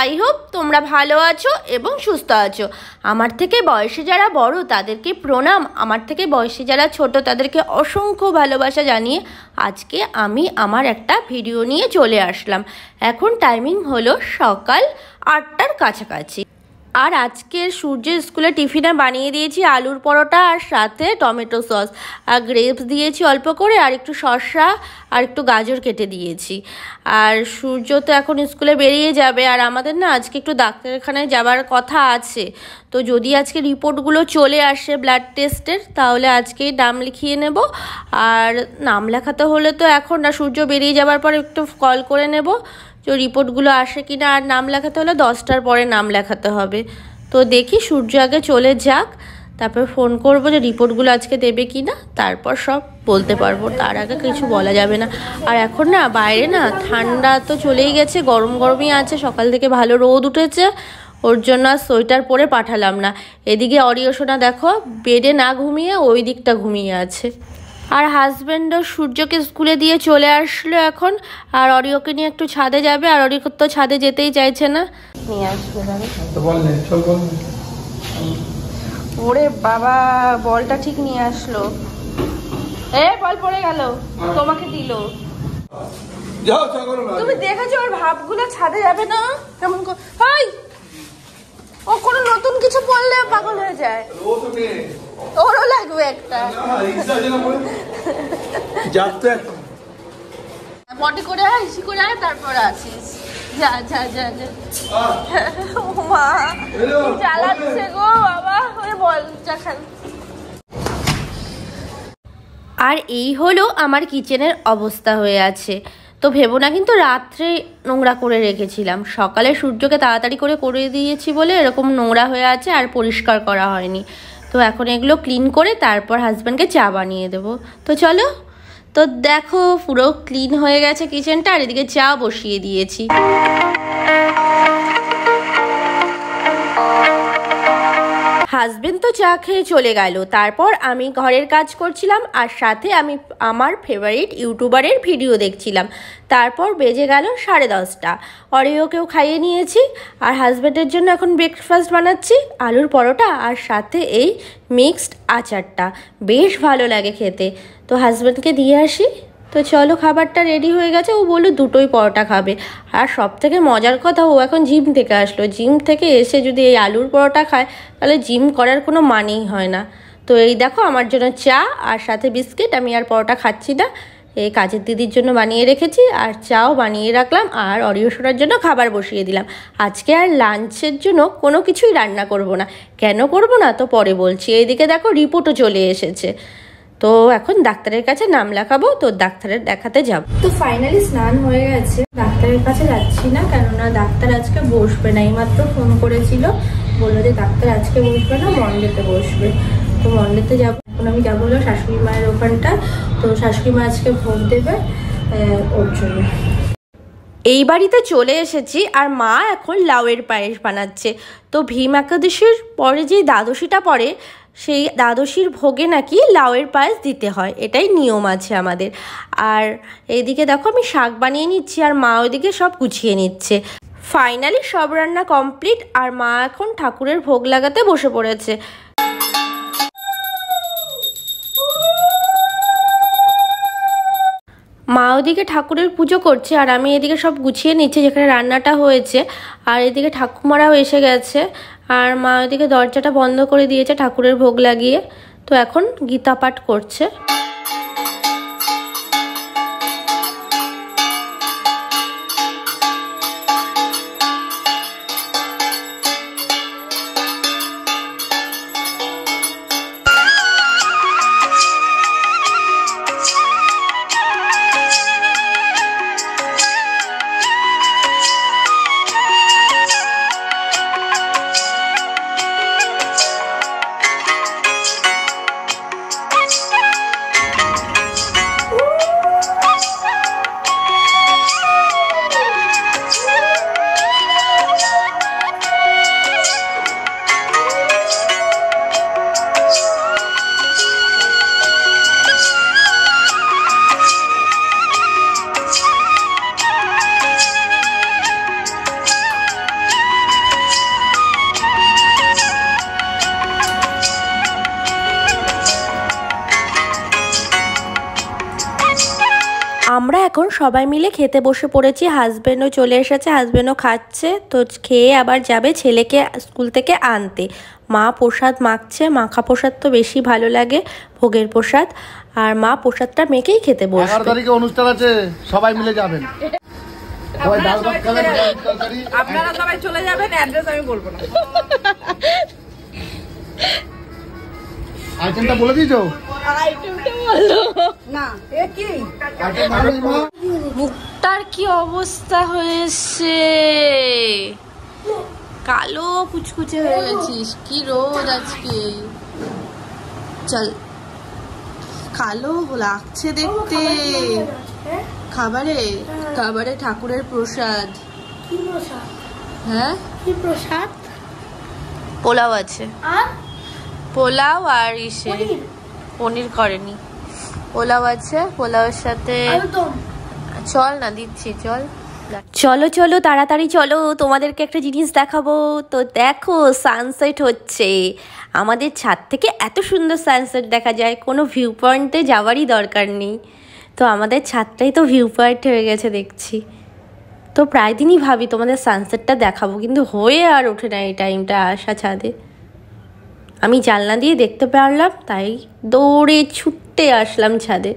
I hope তোমরা ভালো আছো এবং সুস্থ আছো। আমার থেকে বয়সে যারা বড় তাদেরকে প্রণাম, আমার থেকে বয়সে যারা ছোট তাদেরকে অসংখ্য ভালোবাসা জানিয়ে আজকে আমি আমার একটা ভিডিও নিয়ে চলে আসলাম। এখন টাইমিং হলো সকাল 8টার কাছাকাছি। আর আজকের সূর্যের স্কুলে টিফিনে বানিয়ে দিয়েছি আলুর পরোটা আর সাথে টমেটো সস আর গ্রেপস দিয়েছি অল্প করে, আর একটু শসা আর একটু গাজর কেটে দিয়েছি। আর সূর্য তো এখন স্কুলে বেরিয়ে যাবে, আর আমাদের না আজকে একটু ডাক্তারখানায় যাবার কথা আছে। তো যদি আজকে রিপোর্টগুলো চলে আসে ব্লাড টেস্টের তাহলে আজকেই নাম লিখিয়ে নেব। আর নাম লেখাতে হলে তো এখন না, সূর্য বেরিয়ে যাবার পর একটু কল করে নেব যে রিপোর্টগুলো আসে কিনা। আর নাম লেখাতে হলে 10টার পরে নাম লেখাতে হবে। তো দেখি সূর্য আগে চলে যাক, তারপর ফোন করবো যে রিপোর্টগুলো আজকে দেবে কি না, তারপর সব বলতে পারবো। তার আগে কিছু বলা যাবে না। আর এখন না বাইরে না ঠান্ডা তো চলেই গেছে, গরম গরমই আছে, সকাল থেকে ভালো রোদ উঠেছে, ওর জন্য আর সোয়েটার পরে পাঠালাম না। এদিকে অরিও সোনা দেখো বেডে না ঘুমিয়ে ওই দিকটা ঘুমিয়ে আছে। আর হাজব্যান্ডও সূর্যকে স্কুলে দিয়ে চলে আসলো এখন, আর অরিওকে নিয়ে একটু ছাদে যাবে, আর অরিও তো ছাদে যেতেই চাইছে না। নিয়ে আসবে ওরে বাবা, বলটা ঠিক নিয়ে আসলো। বল পড়ে গেল, তোমাকে দিল। তুমি দেখেছো ওর ভাবগুলো, ছাদে যাবে না কেমন ও কোনো নতুন কিছু পড়লে পাগল হয়ে যায়। ওরও লাগবে একটা পটি করে ইসি করে আয়, তারপর আসিস। যা যা যা যা। মা জ্বালাচ্ছে গো বাবা, বল যা খান। আর এই হলো আমার কিচেনের অবস্থা হয়ে আছে। তো ভেবো না কিন্তু রাত্রে নোংরা করে রেখেছিলাম, সকালে সূর্যকে তাড়াতাড়ি করে দিয়েছি বলে এরকম নোংরা হয়ে আছে আর পরিষ্কার করা হয়নি। তো এখন এগুলো ক্লিন করে তারপর হাজব্যান্ডকে চা বানিয়ে দেবো। তো চলো। তো দেখো পুরো ক্লিন হয়ে গেছে কিচেনটা, আর এদিকে চা বসিয়ে দিয়েছি। হাজবেন্ড তো চা খেয়ে চলে গেল, তারপর আমি ঘরের কাজ করছিলাম আর সাথে আমি আমার ফেভারিট ইউটিউবারের ভিডিও দেখছিলাম। তারপর বেজে গেল 10:30। অরিওকেও খাইয়ে নিয়েছি, আর হাজব্যান্ডের জন্য এখন ব্রেকফাস্ট বানাচ্ছি আলুর পরোটা আর সাথে এই মিক্সড আচারটা, বেশ ভালো লাগে খেতে। তো হাজব্যান্ডকে দিয়ে আসি। তো চলো, খাবারটা রেডি হয়ে গেছে। ও বললো দুটোই পরোটা খাবে। আর সব থেকে মজার কথা, ও এখন জিম থেকে আসলো, জিম থেকে এসে যদি এই আলুর পরোটা খায় তাহলে জিম করার কোনো মানেই হয় না। তো এই দেখো আমার জন্য চা আর সাথে বিস্কিট, আমি আর পরোটা খাচ্ছি না, এই কাজের দিদির জন্য বানিয়ে রেখেছি, আর চাও বানিয়ে রাখলাম, আর অরিও সোনার জন্য খাবার বসিয়ে দিলাম। আজকে আর লাঞ্চের জন্য কোনো কিছুই রান্না করব না। কেন করব না তো পরে বলছি। এইদিকে দেখো রিপোর্টও চলে এসেছে। তো এখন ডাক্তারের কাছে নাম লেখাবো, তো ডাক্তারের দেখাতে যাব। তো ফাইনালি স্নান হয়ে গেছে, ডাক্তারের কাছে যাচ্ছি না, কেননা ডাক্তার আজকে বসবে না। এইমাত্র ফোন করেছিল, বললো যে ডাক্তার আজকে বসবে না, মন্ডেতে বসবে। তো মন্ডেতে যাবো। এখন আমি যাবো হলো শাশুড়ি মায়ের ওখানটা। তো শাশুড়ি মা আজকে ভোট দেবে, ওর জন্য এই বাড়িতে চলে এসেছি। আর মা এখন লাউয়ের পায়েস বানাচ্ছে। তো ভীম একাদশীর পরে যে দ্বাদশীটা পড়ে, সেই দ্বাদশীর ভোগে নাকি লাউয়ের পায়েস দিতে হয়, এটাই নিয়ম আছে আমাদের। আর এইদিকে দেখো আমি শাক বানিয়ে নিচ্ছি, আর মা ওইদিকে সব গুছিয়ে নিচ্ছে। ফাইনালি সব রান্না কমপ্লিট, আর মা এখন ঠাকুরের ভোগ লাগাতে বসে পড়েছে। মা ওদিকে ঠাকুরের পুজো করছে, আর আমি এদিকে সব গুছিয়ে নিচ্ছি যেখানে রান্নাটা হয়েছে। আর এদিকে ঠাকুমারাও এসে গেছে, আর মা ওদিকে দরজাটা বন্ধ করে দিয়েছে ঠাকুরের ভোগ লাগিয়ে। তো এখন গীতা পাঠ করছে। আমরা এখন সবাই মিলে খেতে বসে পড়েছি। হাজব্যান্ডও চলে এসেছে, হাজব্যান্ডও খাচ্ছে। তো খেয়ে আবার যাবে ছেলেকে স্কুল থেকে আনতে। মা প্রসাদ মাখছে, মাখা প্রসাদ তো বেশি ভালো লাগে, ভোগের প্রসাদ। আর মা প্রসাদটা মেখেই খেতে বসবে। 11 তারিখে অনুষ্ঠান আছে, সবাই মিলে যাবেন। আপনারা সবাই চলে যাবেন, অ্যাড্রেস আমি বলবো না। আইটেমটা বলে দিয়েছো? আইটেমটা বললো না। এ কি মুখটার কি অবস্থা হয়েছে, কালো কুচকুচে হয়ে গেছিস। কি রোদ আজকে, চল। কালো লাগছে দেখতে। খাবারে খাবারে ঠাকুরের প্রসাদ। কি প্রসাদ? হ্যাঁ কি প্রসাদ? পোলাও আছে, আর পোলাও আর ইসে পনির করেনি, পোলাও আছে, পোলাওয়ের সাথে একদম। চল না, দিচ্ছি, চল। চলো চলো তাড়াতাড়ি চলো, তোমাদেরকে একটা জিনিস দেখাবো। তো দেখো সানসেট হচ্ছে। আমাদের ছাদ থেকে এত সুন্দর সানসেট দেখা যায়, কোনো ভিউ পয়েন্টে যাওয়ারই দরকার নেই। তো আমাদের ছাদটাই তো ভিউ পয়েন্ট হয়ে গেছে দেখছি। তো প্রায় দিনই ভাবি তোমাদের সানসেটটা দেখাবো, কিন্তু হয়ে আর ওঠে না এই টাইমটা আসা ছাদে। আমি জানলা দিয়ে দেখতে পারলাম, তাই দৌড়ে ছুটতে আসলাম ছাদে।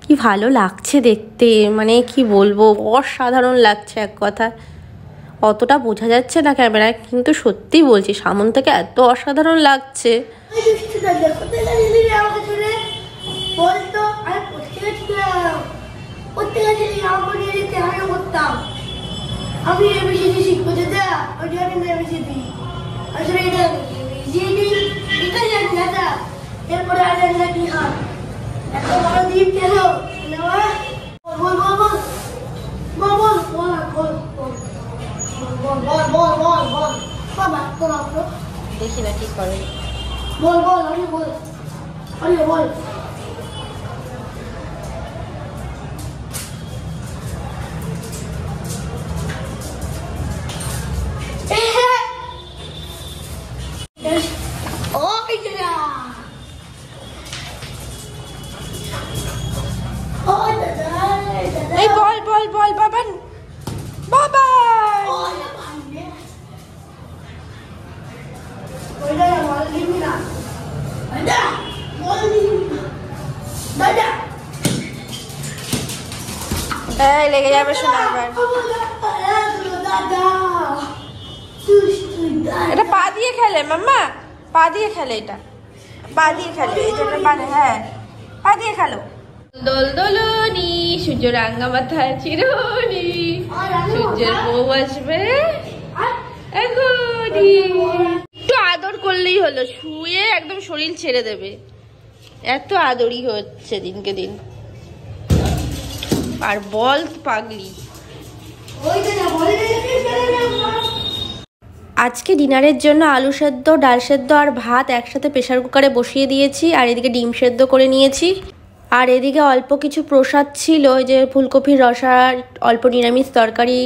কি ভালো লাগছে দেখতে, মানে কি বলবো, অসাধারণ লাগছে এক কথা। অতটা বোঝা যাচ্ছে না ক্যামেরায়, কিন্তু সত্যি বলছি সামন থেকে এত অসাধারণ লাগছে। বলতো আমি পড়তে গেছিলাম, পড়তে গেছিলি আমাকে নিয়ে যেতে আমি করতাম। আমি এবিসিডি শিখবো দাদা, ওই জন্য এবিসিডি আসলে এটা এবিসিডি এটা জানি দাদা। এরপরে আর জানি না কি হয়। এত বড় দ্বীপ কেন বল বল বল বল বল বল বল বল বল বল বল বল বাবা তোরা দেখি না কি করে। বল বল আমি বল, আমি বল। এই বল বল বল বাবা, বাবা লেগে যাবে শোনা। এবার এটা পা দিয়ে খেলে মাম্মা, পা দিয়ে খেলে, এটা পা দিয়ে খেলে, এই জন্য পারে। হ্যাঁ পা দিয়ে খেলো। দোল দোলনি সূর্য রাঙ্গা মাথায় চিরনি, সূর্যের বউ আসবে এখনই। একটু আদর করলেই হলো, শুয়ে একদম শরীর ছেড়ে দেবে, এত আদরই হচ্ছে দিনকে দিন। আর বল পাগলি। আজকে ডিনারের জন্য আলু সেদ্ধ, ডাল সেদ্ধ আর ভাত একসাথে প্রেসার কুকারে বসিয়ে দিয়েছি। আর এদিকে ডিম সেদ্ধ করে নিয়েছি। আর এদিকে অল্প কিছু প্রসাদ ছিল, ওই যে ফুলকপির রসা, অল্প নিরামিষ তরকারি,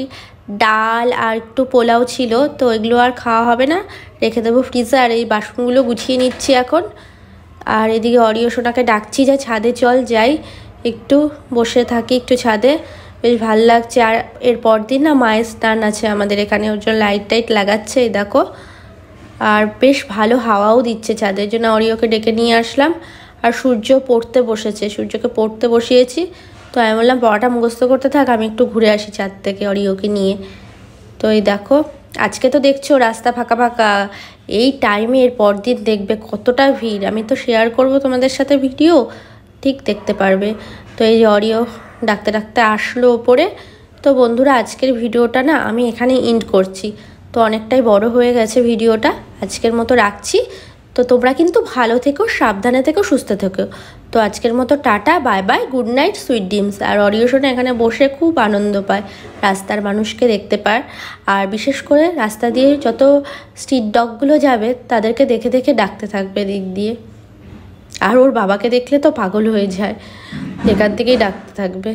ডাল আর একটু পোলাও ছিল। তো এগুলো আর খাওয়া হবে না, রেখে দেবো ফ্রিজে। আর এই বাসনগুলো গুছিয়ে নিচ্ছি এখন। আর এদিকে অরিও সোনাকে ডাকছি যে ছাদে চল যাই, একটু বসে থাকি একটু ছাদে, বেশ ভাল লাগছে। আর এর পর দিন না মায়ের স্নান আছে আমাদের এখানে, ওর জন্য লাইট টাইট লাগাচ্ছে, এই দেখো। আর বেশ ভালো হাওয়াও দিচ্ছে ছাদের জন্য, অরিওকে ডেকে নিয়ে আসলাম। আর সূর্য পড়তে বসেছে, সূর্যকে পড়তে বসিয়েছি। তো আমি বললাম পড়াটা মুখস্থ করতে থাক, আমি একটু ঘুরে আসি ছাদ থেকে অরিওকে নিয়ে। তো এই দেখো আজকে তো দেখছো রাস্তা ফাঁকা ফাঁকা, এই টাইমে এর পর দিন দেখবে কতটা ভিড়। আমি তো শেয়ার করব তোমাদের সাথে ভিডিও, ঠিক দেখতে পারবে। তো এই যে অরিও ডাকতে ডাকতে আসলো ওপরে। তো বন্ধুরা আজকের ভিডিওটা না আমি এখানে এন্ড করছি। তো অনেকটাই বড় হয়ে গেছে ভিডিওটা, আজকের মতো রাখছি। তো তোমরা কিন্তু ভালো থেকো, সাবধানে থেকো, সুস্থ থেকো। তো আজকের মতো ta ta, bye bye, good night, sweet dreams. আর অরিও সোনা এখানে বসে খুব আনন্দ পায়, রাস্তার মানুষকে দেখতে পায়। আর বিশেষ করে রাস্তা দিয়ে যত স্ট্রিট ডগগুলো যাবে তাদেরকে দেখে দেখে ডাকতে থাকবে দিক দিয়ে। আর ওর বাবাকে দেখলে তো পাগল হয়ে যায়, এখান থেকেই ডাকতে থাকবে।